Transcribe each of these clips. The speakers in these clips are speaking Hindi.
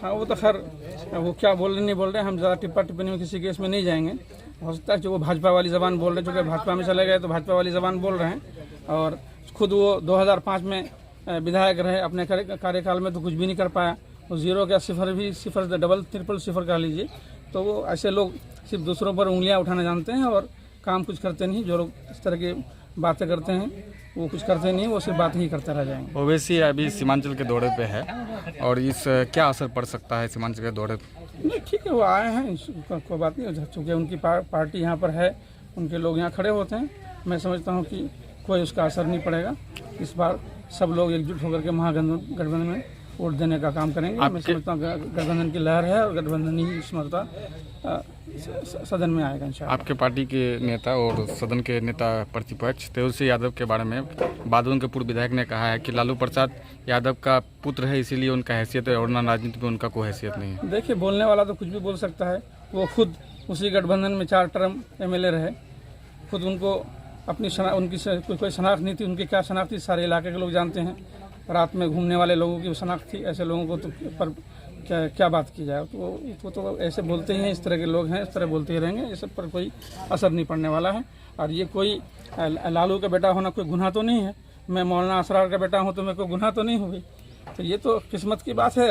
हाँ वो तो खैर वो क्या बोल रहे नहीं बोल रहे, हम ज़्यादा टिप्पा टिप्पणी में किसी केस में नहीं जाएंगे। हो सकता है कि वो भाजपा वाली ज़बान बोल रहे, चूँकि भाजपा में चले गए तो भाजपा वाली ज़बान बोल रहे हैं। और खुद वो 2005 में विधायक रहे, अपने कार्यकाल में तो कुछ भी नहीं कर पाया। वो जीरो का सिफर डबल ट्रिपल सिफर कर लीजिए। तो वो ऐसे लोग सिर्फ दूसरों पर उंगलियां उठाना जानते हैं और काम कुछ करते नहीं। जो लोग इस तरह की बातें करते हैं वो कुछ करते नहीं, वो सिर्फ बात ही करते रह जाएंगे। ओवैसी अभी सीमांचल के दौरे पे है और इस क्या असर पड़ सकता है सीमांचल के दौरे पे? नहीं ठीक है, वो आए हैं, कोई बात नहीं। चूँकि उनकी पार्टी यहाँ पर है, उनके लोग यहाँ खड़े होते हैं। मैं समझता हूँ कि कोई उसका असर नहीं पड़ेगा। इस बार सब लोग एकजुट होकर के महागठबंधन में वोट देने का काम करेंगे। मैं समझता हूँ गठबंधन की लहर है और गठबंधन ही इस मरता सदन में आएगा इंशाल्लाह। आपके पार्टी के नेता और सदन के नेता प्रतिपक्ष तेजस्वी यादव के बारे में बादल के पूर्व विधायक ने कहा है कि लालू प्रसाद यादव का पुत्र है, इसीलिए उनका हैसियत है और ना राजनीति में उनका कोई हैसियत नहीं है। देखिए, बोलने वाला तो कुछ भी बोल सकता है। वो खुद उसी गठबंधन में 4 टर्म MLA रहे। खुद उनको अपनी उनकी कोई शनाख्त नहीं थी। उनकी क्या शनाख्त थी सारे इलाके के लोग जानते हैं। रात में घूमने वाले लोगों की शनाख्त थी। ऐसे लोगों को तो पर क्या बात की जाए। तो वो तो ऐसे बोलते ही हैं, इस तरह के लोग हैं, इस तरह बोलते ही रहेंगे। इस पर कोई असर नहीं पड़ने वाला है। और ये कोई लालू का बेटा होना कोई गुनाह तो नहीं है। मैं मौलाना असरार का बेटा हूँ तो मेरे को गुनाह तो नहीं हुई। तो ये तो किस्मत की बात है।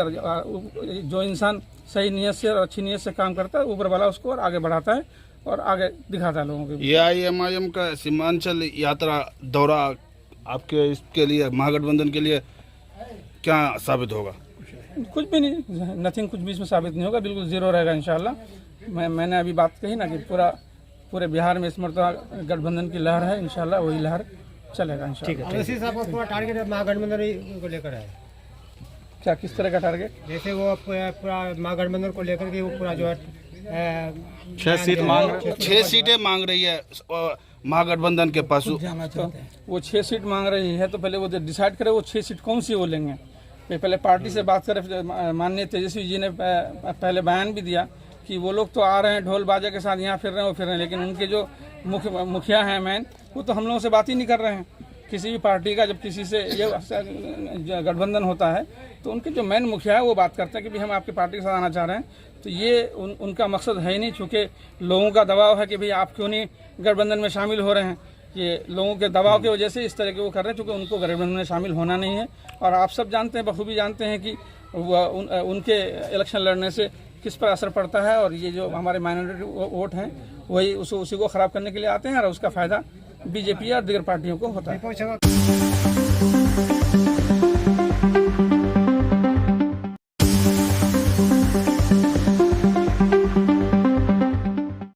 जो इंसान सही नीयत से और अच्छी नीयत से काम करता है, ऊपर वाला उसको और आगे बढ़ाता है और आगे दिखाता है लोगों को। AIMIM का सीमांचल यात्रा दौरा आपके इसके लिए, महागठबंधन के लिए क्या साबित होगा? कुछ भी नहीं, नथिंग, कुछ भी इसमें साबित नहीं होगा। बिल्कुल जीरो रहेगा इंशाल्लाह। मैंने अभी बात कही ना कि पूरे बिहार में इस मरतबा गठबंधन की लहर है। इंशाल्लाह वही लहर चलेगा इंशाल्लाह। ओवैसी साहब का पूरा टारगेट महागठबंधन को लेकर है। क्या, किस तरह का टारगेट? जैसे वो पूरा महागठबंधन को लेकर के वो पूरा जो है 6 सीट मांग रहे हैं। 6 सीटें मांग रही है महागठबंधन के पास। तो वो 6 सीट मांग रही है तो पहले वो डिसाइड करे वो 6 सीट कौन सी वो लेंगे। पहले पार्टी से बात करें। माननीय तेजस्वी जी ने पहले बयान भी दिया कि वो लोग तो आ रहे हैं ढोल बाजे के साथ, यहाँ फिर रहे हैं, लेकिन उनके जो मुखिया हैं मैन, वो तो हम लोगों से बात ही नहीं कर रहे हैं। किसी भी पार्टी का जब किसी से ये गठबंधन होता है तो उनके जो मेन मुखिया है वो बात करते हैं कि भाई हम आपकी पार्टी के साथ आना चाह रहे हैं। तो ये उनका मकसद है ही नहीं। चूँकि लोगों का दबाव है कि भाई आप क्यों नहीं गठबंधन में शामिल हो रहे हैं। ये लोगों के दबाव की वजह से इस तरह के वो कर रहे हैं, चूँकि उनको गठबंधन में शामिल होना नहीं है। और आप सब जानते हैं, बखूबी जानते हैं कि उनके इलेक्शन लड़ने से किस पर असर पड़ता है। और ये जो हमारे माइनॉरिटी वोट हैं वही उसी को ख़राब करने के लिए आते हैं और उसका फ़ायदा बीजेपी और दीगर पार्टियों को होता है।